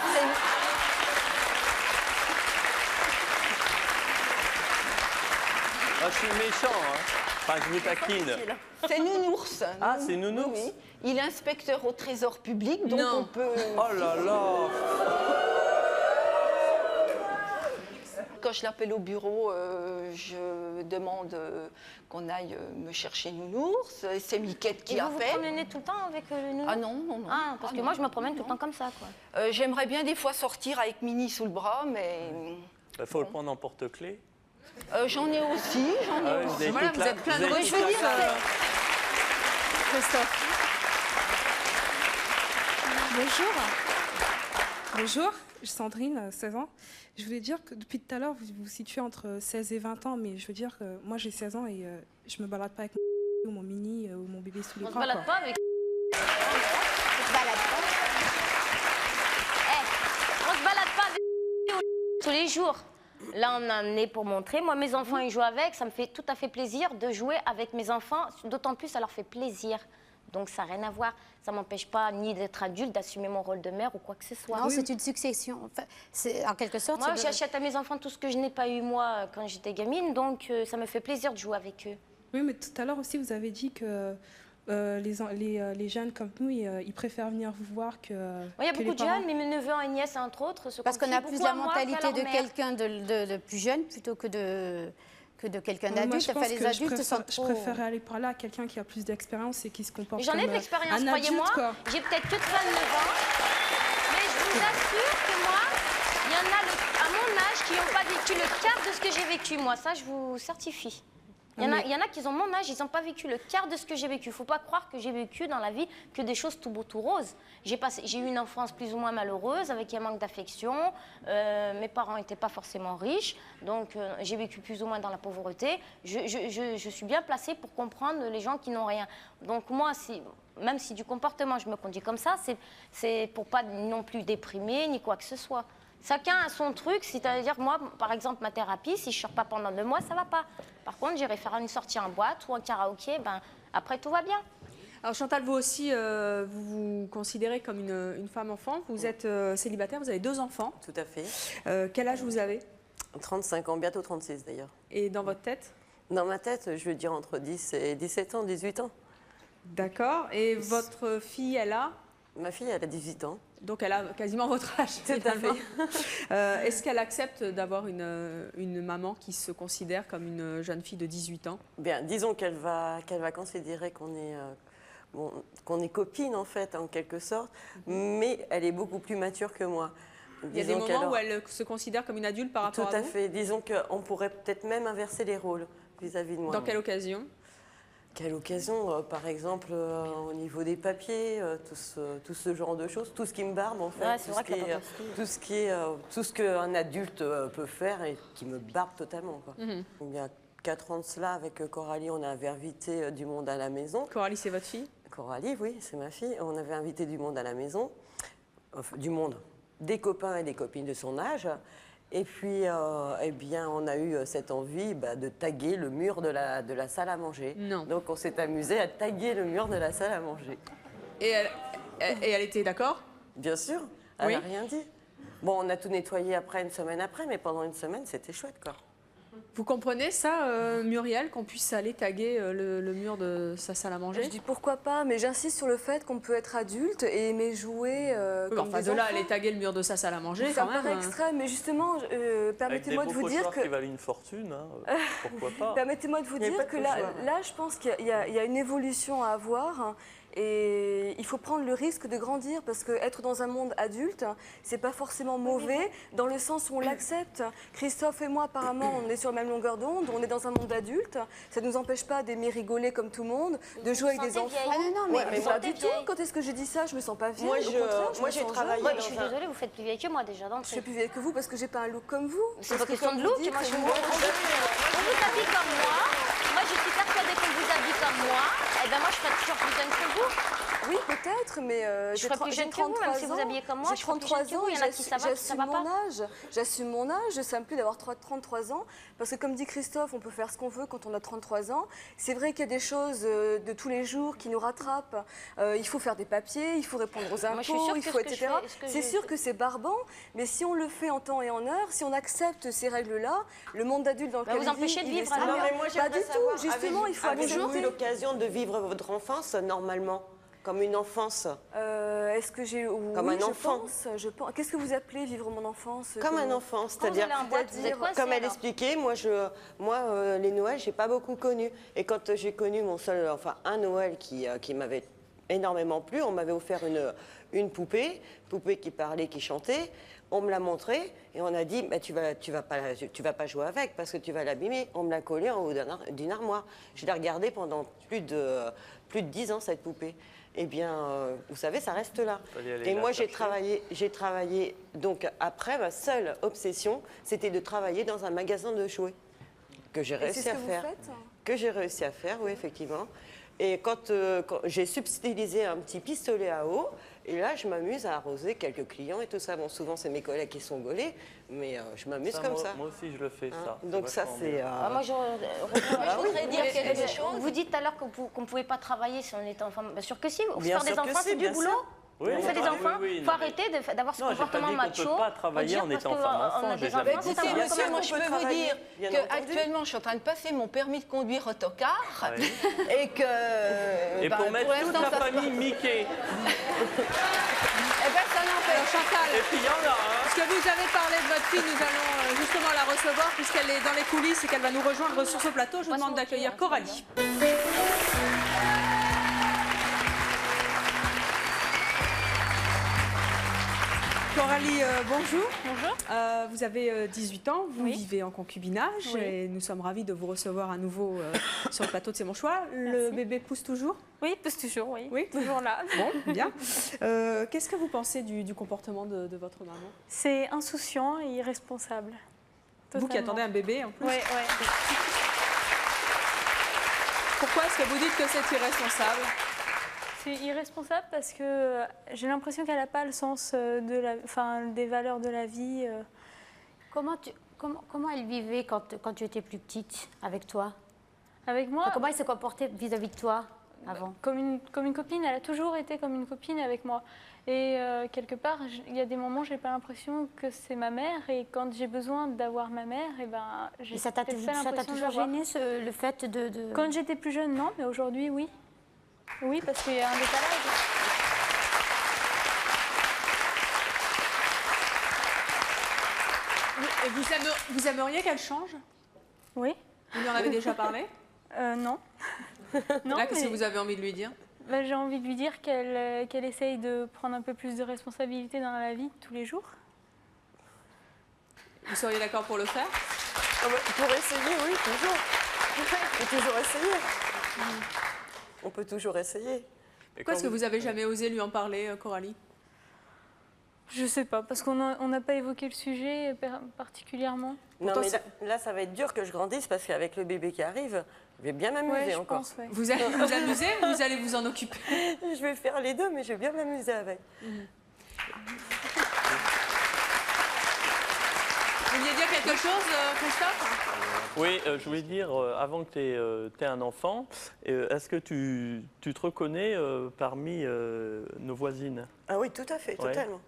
Ah, je suis méchant, hein. Enfin, je vous taquine. C'est Nounours. Ah, c'est Nounours? Oui. Il est inspecteur au trésor public, donc on peut... Oh là là! Quand je l'appelle au bureau, je demande qu'on aille me chercher Nounours. C'est Miquette qui appelle. Vous vous promenez tout le temps avec le Nounours? Ah non, non, non. Ah, parce que moi, je me promène tout le temps comme ça, quoi. J'aimerais bien des fois sortir avec Mini sous le bras, mais... Il faut le prendre en porte-clés. J'en ai aussi, aussi. Voilà, vous êtes plein de ressources, Christophe. Bonjour. Bonjour, je suis Sandrine, 16 ans. Je voulais dire que depuis tout à l'heure, vous vous situez entre 16 et 20 ans, mais je veux dire que moi j'ai 16 ans et je me balade pas avec mon Mini ou mon bébé sous les bras. On se balade pas avec... On se balade pas avec... tous les jours. Là, on en est pour montrer. Moi, mes enfants, ils jouent avec. Ça me fait tout à fait plaisir de jouer avec mes enfants. D'autant plus, ça leur fait plaisir Donc ça n'a rien à voir. Ça ne m'empêche pas ni d'être adulte, d'assumer mon rôle de mère ou quoi que ce soit. Non, c'est une succession. Enfin, en quelque sorte... Moi, j'achète à mes enfants tout ce que je n'ai pas eu moi quand j'étais gamine, donc ça me fait plaisir de jouer avec eux. Oui, mais tout à l'heure aussi, vous avez dit que les jeunes comme nous, ils préfèrent venir vous voir que il y a beaucoup de jeunes, mais mes neveux et nièces, entre autres, parce qu'on a plus la mentalité de quelqu'un de plus jeune plutôt que de quelqu'un d'adulte. Enfin, les adultes sont trop... Je préférerais aller parler à quelqu'un qui a plus d'expérience et qui se comporte comme un adulte. J'en ai de l'expérience, croyez-moi. J'ai peut-être que 39 ans, mais je vous assure que moi, il y en a à mon âge qui n'ont pas vécu le quart de ce que j'ai vécu, moi. Ça, je vous certifie. Il y en a qui ont mon âge, ils n'ont pas vécu le quart de ce que j'ai vécu. Il ne faut pas croire que j'ai vécu dans la vie que des choses tout beau, tout rose. J'ai eu une enfance plus ou moins malheureuse, avec un manque d'affection. Mes parents n'étaient pas forcément riches, donc j'ai vécu plus ou moins dans la pauvreté. Je suis bien placée pour comprendre les gens qui n'ont rien. Donc moi, même si du comportement je me conduis comme ça, c'est pour pas non plus déprimer ni quoi que ce soit. Chacun a son truc, c'est-à-dire moi, par exemple, ma thérapie, si je ne sors pas pendant 2 mois, ça ne va pas. Par contre, j'irai faire une sortie en boîte ou en karaoké, après tout va bien. Alors Chantal, vous aussi, vous vous considérez comme une femme enfant. Vous êtes célibataire, vous avez 2 enfants. Tout à fait. Quel âge vous avez? 35 ans, bientôt 36 d'ailleurs. Et dans votre tête? Dans ma tête, je veux dire entre 10 et 17 ans, 18 ans. D'accord. Et votre fille, elle a? Ma fille, elle a 18 ans. Donc elle a quasiment votre âge. Tout à fait. Est-ce qu'elle accepte d'avoir une maman qui se considère comme une jeune fille de 18 ans? Bien, disons qu'elle va considérer qu'on est copine en fait, en quelque sorte, mais elle est beaucoup plus mature que moi. Il y a des moments où elle se considère comme une adulte par rapport à vous? Tout à fait. Disons qu'on pourrait peut-être même inverser les rôles vis-à-vis de moi. Dans quelle occasion? Quelle occasion, par exemple, au niveau des papiers, tout ce genre de choses, tout ce qui me barbe en fait, Ouais, tout ce qu'un adulte peut faire et qui me barbe totalement. Quoi. Il y a 4 ans de cela, avec Coralie, on avait invité du monde à la maison. Coralie, c'est votre fille? Coralie, oui, c'est ma fille. On avait invité du monde à la maison, enfin, du monde, des copains et des copines de son âge. Et puis, eh bien, on a eu cette envie de taguer le mur de la salle à manger. Non. Donc, on s'est amusé à taguer le mur de la salle à manger. Et elle était d'accord? Bien sûr, elle n'a rien dit. Bon, on a tout nettoyé après, une semaine après, mais pendant une semaine, c'était chouette, quoi. Vous comprenez ça, Muriel, qu'on puisse aller taguer le mur de sa salle à manger? Je dis pourquoi pas, mais j'insiste sur le fait qu'on peut être adulte et aimer jouer comme des de là, enfants. aller taguer le mur de sa salle à manger, ça quand même. paraît extrême, mais justement, permettez-moi de vous dire que... qui valent une fortune, pourquoi pas. Permettez-moi de vous dire que là, je pense qu'il y a une évolution à avoir. Et il faut prendre le risque de grandir parce qu'être dans un monde adulte, c'est pas forcément mauvais dans le sens où on l'accepte. Christophe et moi, apparemment, on est sur la même longueur d'onde, on est dans un monde adulte. Ça ne nous empêche pas d'aimer rigoler comme tout le monde, de jouer avec des enfants. Ah non, mais pas du tout. Quand est-ce que j'ai dit ça? Je me sens pas vieille. Moi, j'ai travaillé. Je suis désolée, vous faites plus vieille que moi déjà d'entrée. Je suis plus vieille que vous parce que j'ai pas un look comme vous. C'est pas question de look. Moi, je suis on vous habille comme moi. Moi, je suis persuadée qu'on vous habille comme moi. Et ben moi, je serais toujours plus jeune que vous. Oui, peut-être, mais je serais plus jeune que vous, même si vous habillez comme moi. J'ai 33 ans, il y en a qui ça va, qui ça va pas. J'assume mon âge, ça me plaît d'avoir 33 ans, parce que comme dit Christophe, on peut faire ce qu'on veut quand on a 33 ans. C'est vrai qu'il y a des choses de tous les jours qui nous rattrapent. Il faut faire des papiers, il faut répondre aux impôts, il faut etc. C'est sûr que c'est barbant, mais si on le fait en temps et en heure, si on accepte ces règles-là, le monde d'adulte dans lequel vous empêchez de vivre. Non, mais moi, pas du tout. Justement, il faut accepter. Avez-vous eu l'occasion de vivre votre enfance normalement? Comme une enfance. Est-ce que j'ai... Oui, comme un enfant. Je pense. Qu'est-ce que vous appelez vivre mon enfance? Comme un enfant, c'est-à-dire... Comme elle expliquait, moi, les Noëls, j'ai pas beaucoup connu. Et quand j'ai connu un Noël qui m'avait énormément plu, on m'avait offert une poupée qui parlait, qui chantait. On me l'a montrée et on a dit bah, tu vas pas jouer avec parce que tu vas l'abîmer. On me l'a collée en haut d'une armoire. Je l'ai regardée pendant plus de 10 ans cette poupée. Eh bien, vous savez, ça reste là. Et moi, j'ai travaillé. Donc après, ma seule obsession, c'était de travailler dans un magasin de jouets que j'ai réussi à faire. Vous faites ? Que j'ai réussi à faire, oui, effectivement. Et quand j'ai subtilisé un petit pistolet à eau, et là, je m'amuse à arroser quelques clients et tout ça. Bon, souvent, c'est mes collègues qui sont gaulés, mais je m'amuse comme ça. Moi aussi, je le fais, ça. Donc ça, c'est... Moi, je voudrais dire quelque chose. Vous dites tout à l'heure qu'on ne pouvait pas travailler si on était enfant. Bien sûr que si. Faire des enfants, c'est du boulot. Oui, on fait des enfants, il faut arrêter d'avoir ce comportement macho. On ne peut pas travailler en étant femme-enfant. Écoutez, monsieur, moi, je peux vous dire qu'actuellement, je suis en train de passer mon permis de conduire autocar et que... Et pour mettre toute la famille Mickey. Eh bien, ça n'empêche. Chantal, et puis il y en a, parce que vous avez parlé de votre fille, nous allons justement la recevoir puisqu'elle est dans les coulisses et qu'elle va nous rejoindre sur ce plateau. Je vous demande d'accueillir Coralie. Coralie, bonjour. Bonjour. Vous avez 18 ans, vous vivez en concubinage et nous sommes ravis de vous recevoir à nouveau sur le plateau de C'est mon choix. Le bébé pousse toujours? Oui, pousse toujours, oui. Toujours là. Bon, bien. Qu'est-ce que vous pensez du comportement de votre maman? C'est insouciant et irresponsable. Totalement. Vous qui attendez un bébé en plus? Oui. Pourquoi est-ce que vous dites que c'est irresponsable? C'est irresponsable parce que j'ai l'impression qu'elle n'a pas le sens des valeurs de la vie. Comment elle vivait quand tu étais plus petite avec toi? Avec moi? Comment elle se comportait vis-à-vis de toi avant? Comme une copine, elle a toujours été comme une copine avec moi. Et quelque part, il y a des moments où j'ai pas l'impression que c'est ma mère. Et quand j'ai besoin d'avoir ma mère, j'ai ça t'a toujours gêné le fait de... Quand j'étais plus jeune, non, mais aujourd'hui, oui. Oui, parce qu'il y a un décalage. Et vous aimeriez qu'elle change? Oui. Vous lui en avez déjà parlé? Non. Là, qu'est-ce que vous avez envie de lui dire? J'ai envie de lui dire qu'elle essaye de prendre un peu plus de responsabilité dans la vie tous les jours. Vous seriez d'accord pour le faire? Pour essayer, oui, toujours. On peut toujours essayer. On peut toujours essayer. Pourquoi est-ce que vous n'avez jamais osé lui en parler, Coralie? Je sais pas, parce qu'on n'a pas évoqué le sujet particulièrement. Non, mais là, ça va être dur que je grandisse, parce qu'avec le bébé qui arrive, je vais bien m'amuser encore. Pense, ouais. Vous allez vous amuser ou vous allez vous en occuper? Je vais faire les deux, mais je vais bien m'amuser avec. Vous vouliez dire quelque chose, Christophe? Oui, je voulais dire, avant que tu aies un enfant, est-ce que tu te reconnais parmi nos voisines? Ah oui, tout à fait, totalement.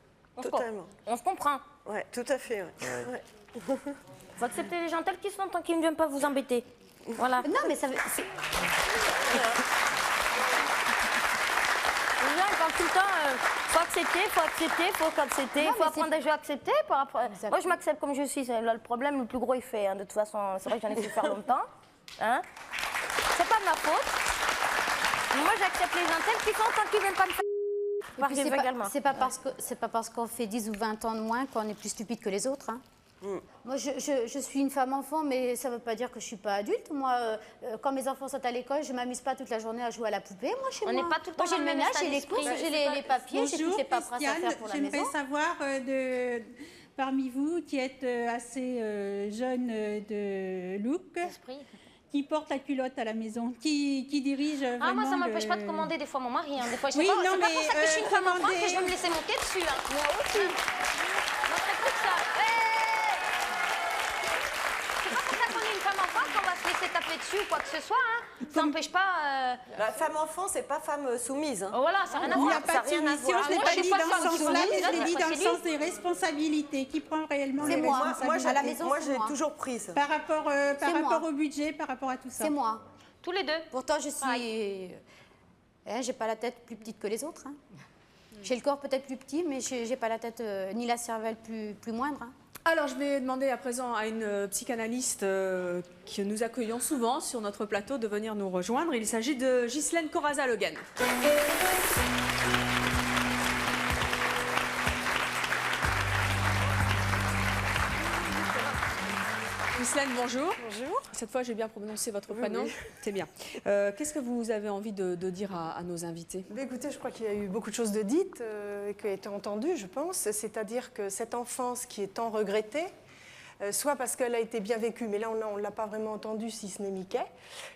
On se comprend. Oui, tout à fait. Ouais. Faut accepter les gens tels qu'ils sont tant qu'ils ne viennent pas vous embêter. Voilà. Non, mais ça... Les gens parlent tout le temps, faut accepter, faut apprendre à jouer à accepter. Moi, je m'accepte comme je suis. Là, le problème, le plus gros, il fait. De toute façon, c'est vrai que j'en ai fait faire longtemps. Hein? C'est pas de ma faute. Moi, j'accepte les gens tels qu'ils sont tant qu'ils viennent pas me faire. C'est pas parce qu'on fait 10 ou 20 ans de moins qu'on est plus stupide que les autres. Hein. Moi, je suis une femme enfant, mais ça ne veut pas dire que je ne suis pas adulte. Moi, quand mes enfants sont à l'école, je ne m'amuse pas toute la journée à jouer à la poupée. Moi, chez moi, n'est pas tout le temps j'ai le ménage, j'ai les courses, j'ai les papiers, j'ai toutes les paperasses à faire pour la maison. J'aimerais savoir parmi vous qui êtes assez jeune de look, qui porte la culotte à la maison, qui dirige vraiment moi, ça ne m'empêche pas de commander des fois mon mari. Des fois, je sais oui, pas, non, c'est pas pour ça que je suis une femme enfant que je vais me laisser monter dessus. Moi aussi. Moi, c'est pour ça. C'est pas pour ça qu'on est une femme enfant qu'on va se laisser taper dessus ou quoi que ce soit. Ça n'empêche pas... La femme enfant, c'est pas femme soumise. Hein. Voilà, ça n'a rien à voir. Il n'y a pas de soumission, je ne l'ai pas dit dans ce sens-là, mais je l'ai dit dans le sens des responsabilités, qui prend réellement les responsabilités. Moi, j'ai toujours pris ça. Par rapport au budget, par rapport à tout ça. C'est moi. Tous les deux. Pourtant, je suis... j'ai pas la tête plus petite que les autres. Hein. J'ai le corps peut-être plus petit, mais j'ai pas la tête ni la cervelle plus moindre. Hein. Alors, je vais demander à présent à une psychanalyste que nous accueillons souvent sur notre plateau de venir nous rejoindre. Il s'agit de Ghislaine Corazza-Legan. Ghislaine, bonjour. Bonjour. Cette fois, j'ai bien prononcé votre prénom. Oui. C'est bien. Qu'est-ce que vous avez envie de dire à nos invités? Écoutez, je crois qu'il y a eu beaucoup de choses de dites et qui ont été entendues, je pense. C'est-à-dire que cette enfance qui est tant regrettée, soit parce qu'elle a été bien vécue, mais là on ne l'a pas vraiment entendu si ce n'est Mickey,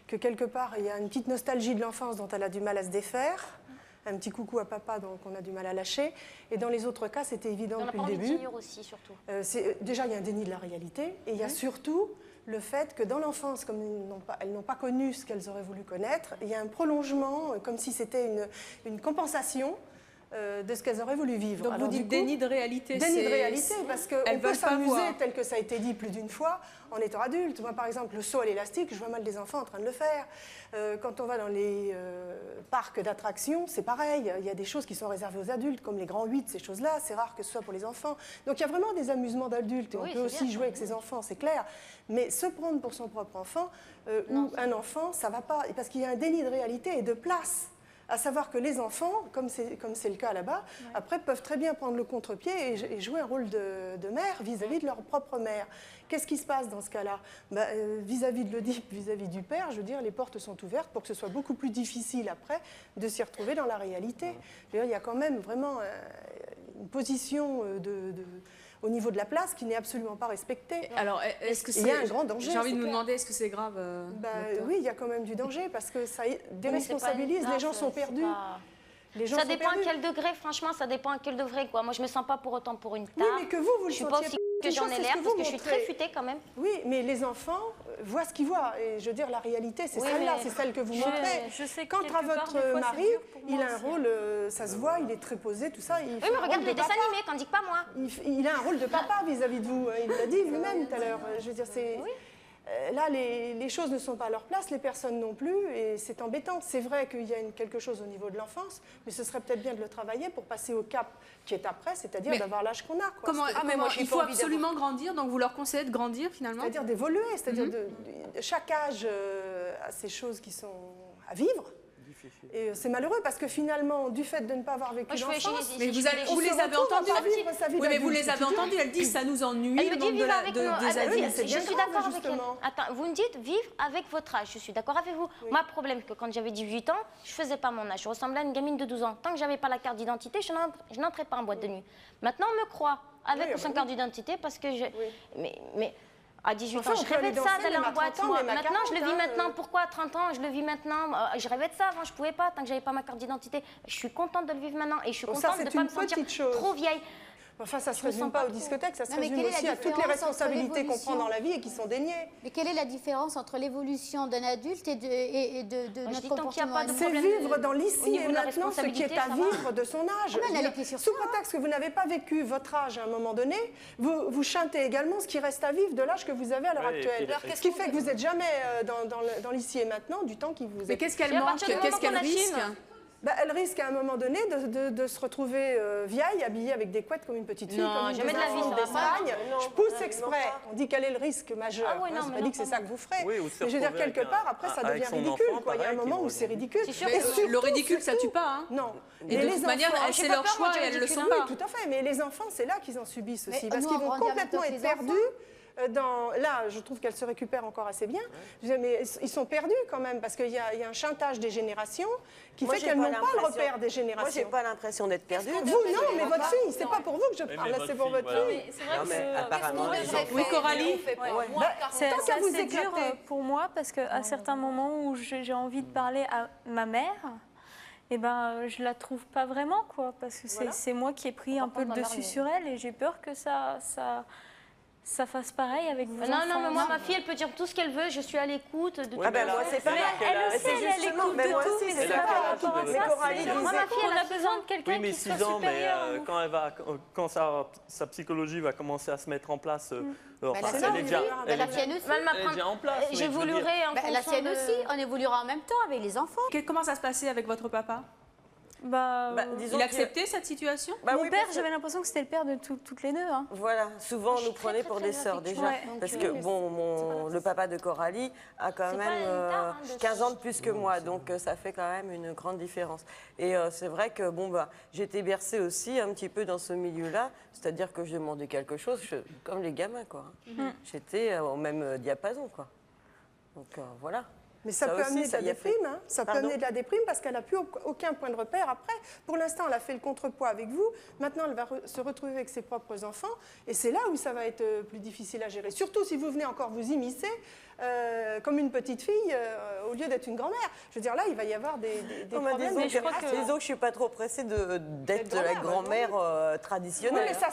que quelque part il y a une petite nostalgie de l'enfance dont elle a du mal à se défaire, un petit coucou à papa donc on a du mal à lâcher, et dans les autres cas c'était évident depuis le début. Aussi, surtout. Déjà il y a un déni de la réalité, et il y a surtout le fait que dans l'enfance, comme elles n'ont pas connu ce qu'elles auraient voulu connaître, il y a un prolongement, comme si c'était une compensation de ce qu'elles auraient voulu vivre. Donc alors, vous dites déni de réalité. Déni de réalité, parce qu'on peut s'amuser, tel que ça a été dit plus d'une fois, en étant adulte. Moi, par exemple, le saut à l'élastique, je vois mal des enfants en train de le faire. Quand on va dans les parcs d'attractions, c'est pareil. Il y a des choses qui sont réservées aux adultes, comme les grands 8, ces choses-là. C'est rare que ce soit pour les enfants. Donc il y a vraiment des amusements d'adultes. Et on peut aussi jouer avec ses enfants, c'est clair. Mais se prendre pour son propre enfant, ou un enfant, ça ne va pas. Parce qu'il y a un déni de réalité et de place. À savoir que les enfants, comme c'est le cas là-bas, après peuvent très bien prendre le contre-pied et jouer un rôle de mère vis-à-vis de leur propre mère. Qu'est-ce qui se passe dans ce cas-là? Vis-à-vis de l'Oedipe, vis-à-vis du père, je veux dire, les portes sont ouvertes pour que ce soit beaucoup plus difficile après de s'y retrouver dans la réalité. Je veux dire, il y a quand même vraiment une position au niveau de la place qui n'est absolument pas respectée. Alors, est-ce que c'est... Il y a un grand danger. J'ai envie de vous demander, est-ce que c'est grave oui, il y a quand même du danger parce que ça déresponsabilise, les gens sont perdus. Ça dépend à quel degré, franchement, ça dépend à quel degré. Quoi. Moi, je ne me sens pas pour autant pour une tare. Oui, mais que vous le sentiez pas aussi que j'en ai l'air, parce que je suis très futée quand même. Oui, mais les enfants voient ce qu'ils voient. Et je veux dire, la réalité, c'est celle-là, c'est celle que vous montrez. Je sais quant à votre mari, il a un rôle, ça se voit, il est très posé, tout ça. Oui, mais regarde les dessins animés, qu'en dit pas moi. Il a un rôle de papa vis-à-vis de vous. Il l'a dit lui-même tout à l'heure. Je veux dire, c'est... Là, les choses ne sont pas à leur place, les personnes non plus, et c'est embêtant. C'est vrai qu'il y a quelque chose au niveau de l'enfance, mais ce serait peut-être bien de le travailler pour passer au cap qui est après, c'est-à-dire d'avoir l'âge qu'on a. Quoi. Il faut absolument grandir, donc vous leur conseillez de grandir finalement? C'est-à-dire d'évoluer, c'est-à-dire chaque âge a ses choses qui sont à vivre. Et c'est malheureux parce que finalement, du fait de ne pas avoir vécu l'enfance... Mais vous les avez entendues. Oui, mais vous les avez entendues, elles disent ça nous ennuie, elle me dit vivre avec des adultes. Je suis d'accord avec elle. Attends, vous me dites vivre avec votre âge, je suis d'accord avec vous. Moi, le problème, c'est que quand j'avais 18 ans, je faisais pas mon âge, je ressemblais à une gamine de 12 ans. Tant que j'avais pas la carte d'identité, je n'entrais pas en boîte de nuit. Maintenant, on me croit, avec ou sans carte d'identité, parce que je... Mais à 18 ans, je rêvais de ça, d'aller en boîte. Maintenant, je le vis maintenant. Pourquoi à 30 ans, je le vis maintenant? Je rêvais de ça avant, je ne pouvais pas, tant que je n'avais pas ma carte d'identité. Je suis contente de le vivre maintenant et je suis contente de ne pas me sentir trop vieille. Enfin, ça ne se résume pas aux discothèques, ça se résume aussi à toutes les responsabilités qu'on prend dans la vie et qui sont déniées. Mais quelle est la différence entre l'évolution d'un adulte et de notre comportement? C'est vivre dans l'ici et maintenant ce qui est à vivre de son âge. Sous prétexte que vous n'avez pas vécu votre âge à un moment donné, vous chantez également ce qui reste à vivre de l'âge que vous avez à l'heure actuelle. Ce qui fait que vous n'êtes jamais dans l'ici et maintenant du temps qui vous est... Mais qu'est-ce qu'elle manque? Qu'est-ce qu'elle risque? Elle risque à un moment donné de se retrouver vieille, habillée avec des couettes comme une petite fille, comme une jamais de la vie d'Espagne. Je pousse exprès. On dit quel est le risque majeur. C'est pas dit que c'est ça que vous ferez. Mais je veux dire, quelque part, après, ça devient ridicule. Il y a un moment où c'est ridicule. Le ridicule, ça tue pas. Non. Et de toute manière, c'est leur choix et elles le sont pas. Tout à fait. Mais les enfants, c'est là qu'ils en subissent aussi. Parce qu'ils vont complètement être perdus. Là, je trouve qu'elle se récupère encore assez bien, mais ils sont perdus quand même, parce qu'il y a un chantage des générations qui fait qu'elles n'ont pas le repère des générations. Moi, je n'ai pas l'impression d'être perdue. Vous, non, mais votre fille, c'est pas pour vous que je parle, c'est pour votre fille. C'est vrai que apparemment, oui, Coralie, c'est assez dur pour moi, parce qu'à certains moments où j'ai envie de parler à ma mère, eh ben, je la trouve pas vraiment, quoi, parce que c'est moi qui ai pris un peu le dessus sur elle, et j'ai peur que ça fasse pareil avec vos enfants. Non, mais moi, ma fille, elle peut dire tout ce qu'elle veut, je suis à l'écoute de tout. Elle aussi, elle est à l'écoute de tout, mais c'est pas par rapport à ça. Moi, ma fille, elle a besoin de quelqu'un qui soit supérieur. Quand sa psychologie va commencer à se mettre en place, elle est déjà en place. J'évoluerai en fonction de... La sienne aussi, on évoluera en même temps avec les enfants. Comment ça se passait avec votre papa? Il acceptait cette situation? Mon père, j'avais l'impression que c'était le père de toutes les deux. Hein. Voilà, souvent on nous prenait pour des sœurs déjà. Parce que le papa de Coralie a quand même 15 ans de plus que moi, donc ça fait quand même une grande différence. Et c'est vrai que j'étais bercée aussi un petit peu dans ce milieu-là, c'est-à-dire que je demandais quelque chose, comme les gamins, quoi. J'étais au même diapason, quoi. Donc voilà. Mais ça peut amener de la déprime, hein. Ça peut amener de la déprime parce qu'elle n'a plus aucun point de repère après. Pour l'instant, elle a fait le contrepoids avec vous. Maintenant, elle va se retrouver avec ses propres enfants. Et c'est là où ça va être plus difficile à gérer. Surtout si vous venez encore vous immiscer comme une petite fille au lieu d'être une grand-mère. Je veux dire, là, il va y avoir des problèmes. Disons que je ne suis pas trop pressée d'être la grand-mère traditionnelle. Oui, mais ça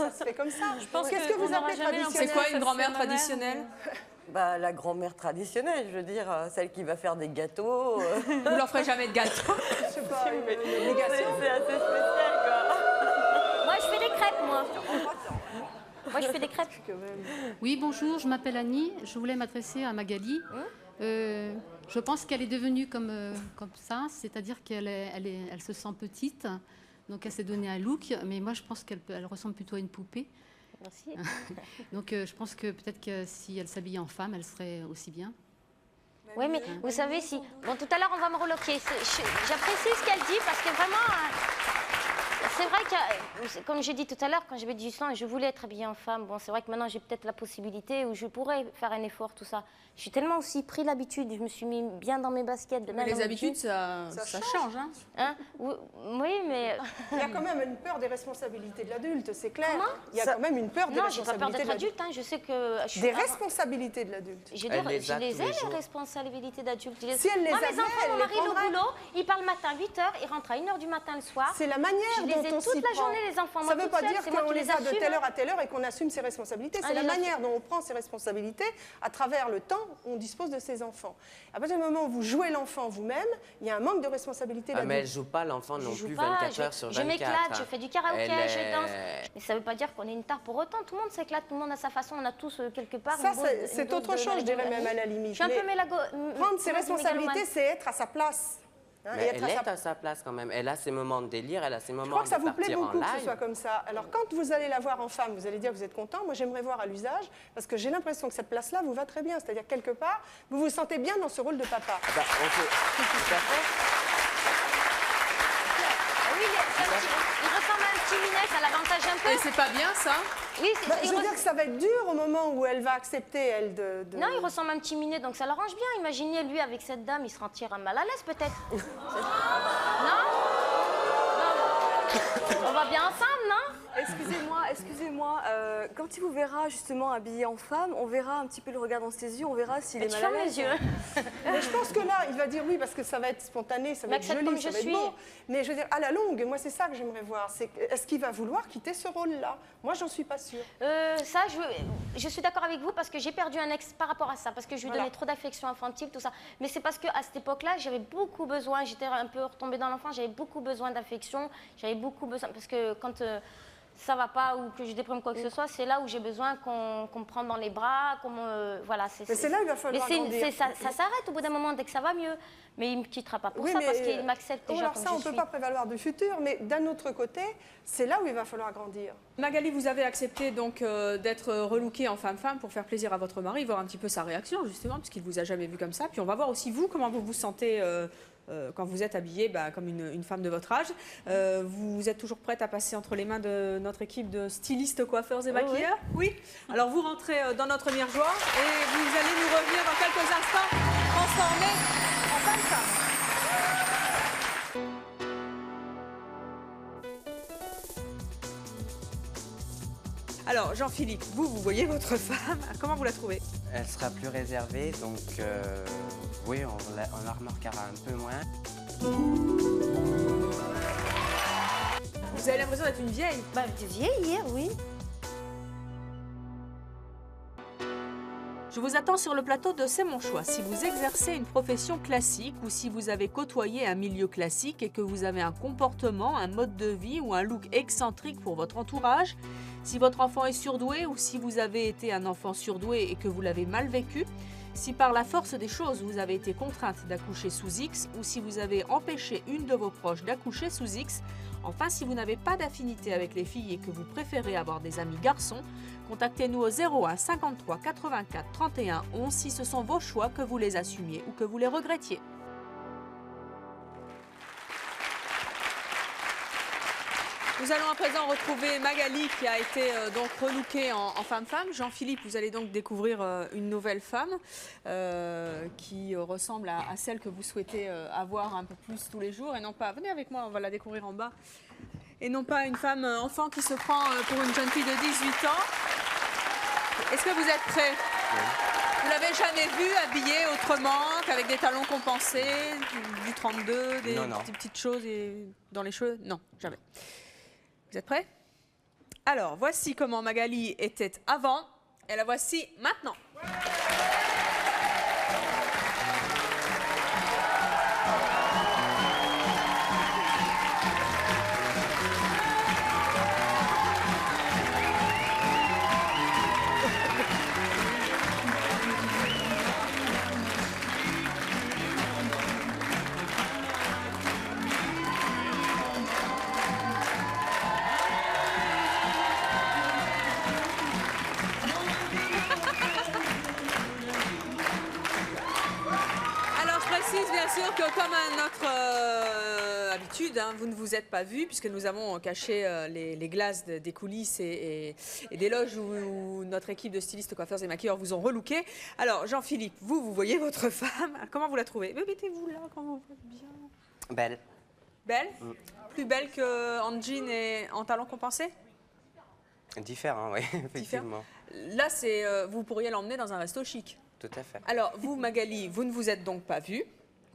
se fait comme ça. Qu'est-ce que vous appelez traditionnelle? C'est quoi une grand-mère traditionnelle? Bah, la grand-mère traditionnelle, je veux dire, celle qui va faire des gâteaux. Vous leur ferez jamais de gâteaux? Je sais pas, une obligation. C'est assez spécial, quoi. Moi, je fais des crêpes, moi. Moi, je fais des crêpes. Oui, bonjour, je m'appelle Annie. Je voulais m'adresser à Magali. Je pense qu'elle est devenue comme ça, c'est-à-dire qu'elle se sent petite, donc elle s'est donnée un look, mais moi, je pense qu'elle ressemble plutôt à une poupée. Merci. Donc je pense que peut-être que si elle s'habillait en femme, elle serait aussi bien. Oui, mais vous savez, si... Bon, tout à l'heure, on va me reloquer. J'apprécie ce qu'elle dit parce que vraiment... C'est vrai que, comme j'ai dit tout à l'heure, quand j'avais 18 ans, je voulais être habillée en femme. Bon, c'est vrai que maintenant, j'ai peut-être la possibilité où je pourrais faire un effort, tout ça. Je suis tellement aussi pris l'habitude. Je me suis mis bien dans mes baskets. Mais les habitudes, ça change, hein, oui, mais... Il y a quand même une peur des responsabilités de l'adulte, c'est clair. Il y a quand même une peur des responsabilités. Non, j'ai pas peur d'être adulte. Hein. Je sais que... Des responsabilités de l'adulte. Je les ai, les responsabilités d'adulte. Si elle les a, mes enfants, mon mari, le boulot, il part le matin à 8h, il rentre à 1h du matin le soir. C'est la manière dont on s'y prend. Toute la journée, les enfants. Ça ne veut pas dire qu'on les a de telle heure à telle heure et qu'on assume ses responsabilités. C'est la manière dont on prend ses responsabilités à travers le temps où on dispose de ses enfants. À partir du moment où vous jouez l'enfant vous-même, il y a un manque de responsabilité d'adulte. Mais elle ne joue pas l'enfant non plus 24 heures sur 24. Je m'éclate, je fais du karaoké, je danse. Mais ça ne veut pas dire qu'on est une tare pour autant. Tout le monde s'éclate, tout le monde a sa façon, on a tous quelque part... Ça, c'est autre chose, je dirais même à la limite. Je suis un peu prendre ses responsabilités, c'est être à sa place. Mais elle est à sa place quand même. Elle a ses moments de délire, elle a ses moments de partir en live. Je crois que ça vous plaît beaucoup que ce soit comme ça. Alors quand vous allez la voir en femme, vous allez dire que vous êtes content. Moi, j'aimerais voir à l'usage parce que j'ai l'impression que cette place-là vous va très bien. C'est-à-dire quelque part, vous vous sentez bien dans ce rôle de papa. Tout à fait. Oui, il ressemble à un petit minet, ça l'avantage un peu. Et c'est pas bien ça? Oui, je veux dire que ça va être dur au moment où elle va accepter, elle, de... Non, il ressemble à un petit minet, donc ça l'arrange bien. Imaginez, lui, avec cette dame, il se rentira mal à l'aise, peut-être. Non? On va bien ensemble, non? Excusez-moi, quand il vous verra justement habillé en femme, on verra un petit peu le regard dans ses yeux, on verra s'il est mal à l'aise. Mais je pense que là, il va dire oui parce que ça va être spontané, ça va être joli, ça va être beau. Mais je veux dire, à la longue, moi c'est ça que j'aimerais voir. Est-ce qu'il va vouloir quitter ce rôle-là? Moi, j'en suis pas sûre. Ça, je suis d'accord avec vous parce que j'ai perdu un ex par rapport à ça, parce que je lui donnais trop d'affection infantile, tout ça. Mais c'est parce qu'à cette époque-là, j'avais beaucoup besoin, j'étais un peu retombée dans l'enfance, j'avais beaucoup besoin d'affection, j'avais beaucoup besoin, parce que quand... ça va pas ou que je déprime quoi que ce soit, c'est là où j'ai besoin qu'on me prenne dans les bras, voilà. Mais c'est là où il va falloir grandir. Ça s'arrête au bout d'un moment dès que ça va mieux. Mais il ne me quittera pas pour ça parce qu'il m'accepte déjà comme je suis. Alors ça, on ne peut pas prévaloir du futur, mais d'un autre côté, c'est là où il va falloir grandir. Magali, vous avez accepté donc d'être relookée en femme-femme pour faire plaisir à votre mari, voir un petit peu sa réaction justement, puisqu'il ne vous a jamais vu comme ça. Puis on va voir aussi vous, comment vous vous sentez quand vous êtes habillée comme une femme de votre âge. Vous êtes toujours prête à passer entre les mains de notre équipe de stylistes, coiffeurs et maquilleurs? Oui. Alors vous rentrez dans notre miroir et vous allez nous revenir dans quelques instants transformés en femme-femme. Alors Jean-Philippe, vous voyez votre femme, comment vous la trouvez? Elle sera plus réservée, donc oui, on la remarquera un peu moins. Vous avez l'impression d'être une vieille? De vieillir, oui. Je vous attends sur le plateau de C'est mon choix. Si vous exercez une profession classique ou si vous avez côtoyé un milieu classique et que vous avez un comportement, un mode de vie ou un look excentrique pour votre entourage, si votre enfant est surdoué ou si vous avez été un enfant surdoué et que vous l'avez mal vécu, si par la force des choses vous avez été contrainte d'accoucher sous X ou si vous avez empêché une de vos proches d'accoucher sous X, enfin si vous n'avez pas d'affinité avec les filles et que vous préférez avoir des amis garçons, contactez-nous au 01 53 84 31 11 si ce sont vos choix, que vous les assumiez ou que vous les regrettiez. Nous allons à présent retrouver Magali qui a été donc relookée en femme-femme. Jean-Philippe, vous allez donc découvrir une nouvelle femme qui ressemble à celle que vous souhaitez avoir un peu plus tous les jours et non pas, venez avec moi, on va la découvrir en bas, et non pas une femme enfant qui se prend pour une jeune fille de 18 ans. Est-ce que vous êtes prêts? Vous l'avez jamais vue habillée autrement qu'avec des talons compensés, du 32, des petites choses dans les cheveux? Non, jamais. Vous êtes prêts? Alors, voici comment Magali était avant et la voici maintenant. Bien sûr que comme à notre habitude, hein, vous ne vous êtes pas vus puisque nous avons caché les glaces des coulisses et des loges où notre équipe de stylistes, coiffeurs et maquilleurs vous ont relooké. Alors Jean-Philippe, vous voyez votre femme, comment vous la trouvez? Mettez-vous là quand vous faites bien. Belle. Belle? Plus belle qu'en jean et en talons compensés? Différent, oui, effectivement. Là, vous pourriez l'emmener dans un resto chic. Tout à fait. Alors vous, Magali, vous ne vous êtes donc pas vue.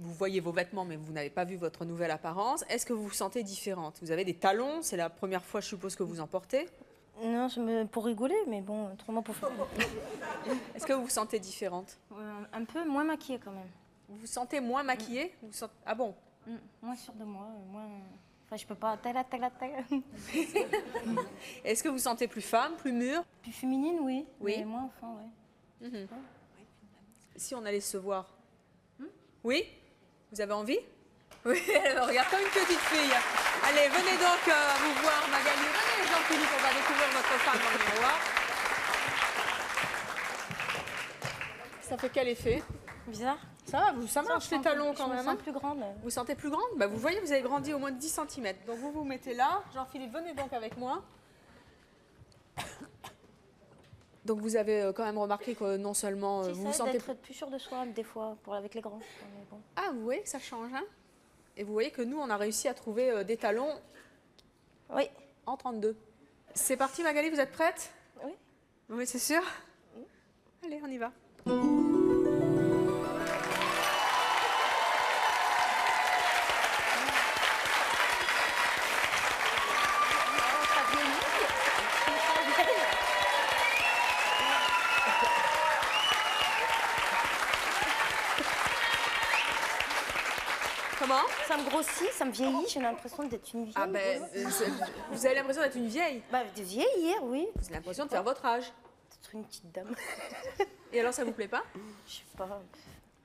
Vous voyez vos vêtements, mais vous n'avez pas vu votre nouvelle apparence. Est-ce que vous vous sentez différente? Vous avez des talons, c'est la première fois, je suppose, que vous en portez? Non, pour rigoler, mais bon, autrement pour faire. Est-ce que vous vous sentez différente? Un peu moins maquillée quand même. Vous vous sentez moins maquillée? Vous sentez... Ah bon? Moins sûre de moi, moins... Enfin, je peux pas... Est-ce que vous vous sentez plus femme, plus mûre? Plus féminine, oui. Oui. Mais moins enfant, oui. Si on allait se voir? Oui? Vous avez envie? Oui, elle regarde comme une petite fille. Allez, venez donc vous voir, Magali. Venez, Jean-Philippe, on va découvrir votre femme dans le miroir. Ça fait quel effet? Bizarre. Ça marche les talons quand même. Je me sens plus grande. Vous vous sentez plus grande? Vous voyez, vous avez grandi au moins de 10 cm. Donc vous vous mettez là. Jean-Philippe, venez donc avec moi. Donc vous avez quand même remarqué que non seulement vous vous sentez d'être plus sûre de soi des fois avec les grands. Bon. Ah, vous voyez que ça change, hein? Et vous voyez que nous, on a réussi à trouver des talons en 32. C'est parti, Magali, vous êtes prête? Oui. Oui, c'est sûr? Allez, on y va. Comment? Ça me grossit, ça me vieillit, j'ai l'impression d'être une vieille. Ah ben, vous avez l'impression d'être une vieille? De vieillir, oui. Vous avez l'impression de faire votre âge? D'être une petite dame. Et alors, ça vous plaît pas? Je sais pas.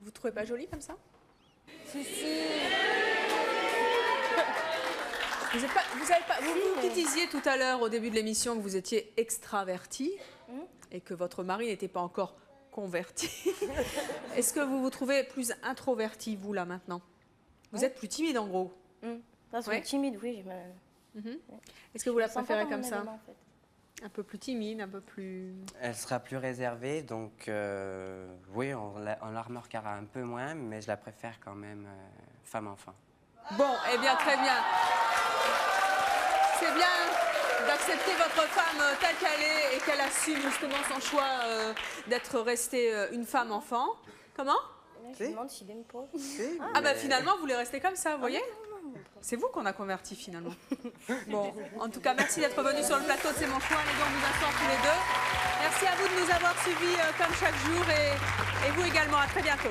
Vous trouvez pas jolie comme ça? Si. Vous disiez tout à l'heure, au début de l'émission, que vous étiez extravertie et que votre mari n'était pas encore converti. Est-ce que vous vous trouvez plus introvertie, vous, là, maintenant? Vous êtes plus timide, en gros. Timide, oui. Est-ce que vous la préférez comme ça? Un peu plus timide, un peu plus... Elle sera plus réservée, donc oui, on la remarquera un peu moins, mais je la préfère quand même femme-enfant. Bon, eh bien, très bien. C'est bien d'accepter votre femme telle qu'elle est et qu'elle assume justement son choix d'être restée une femme-enfant. Comment? Je me demande s'il aime pas. Ah bah finalement, vous voulez rester comme ça, vous voyez? C'est vous qu'on a converti finalement. Bon, en tout cas, merci d'être venus sur le plateau de C'est mon choix. Les gens vous assortent tous les deux. Merci à vous de nous avoir suivis comme chaque jour et vous également. À très bientôt.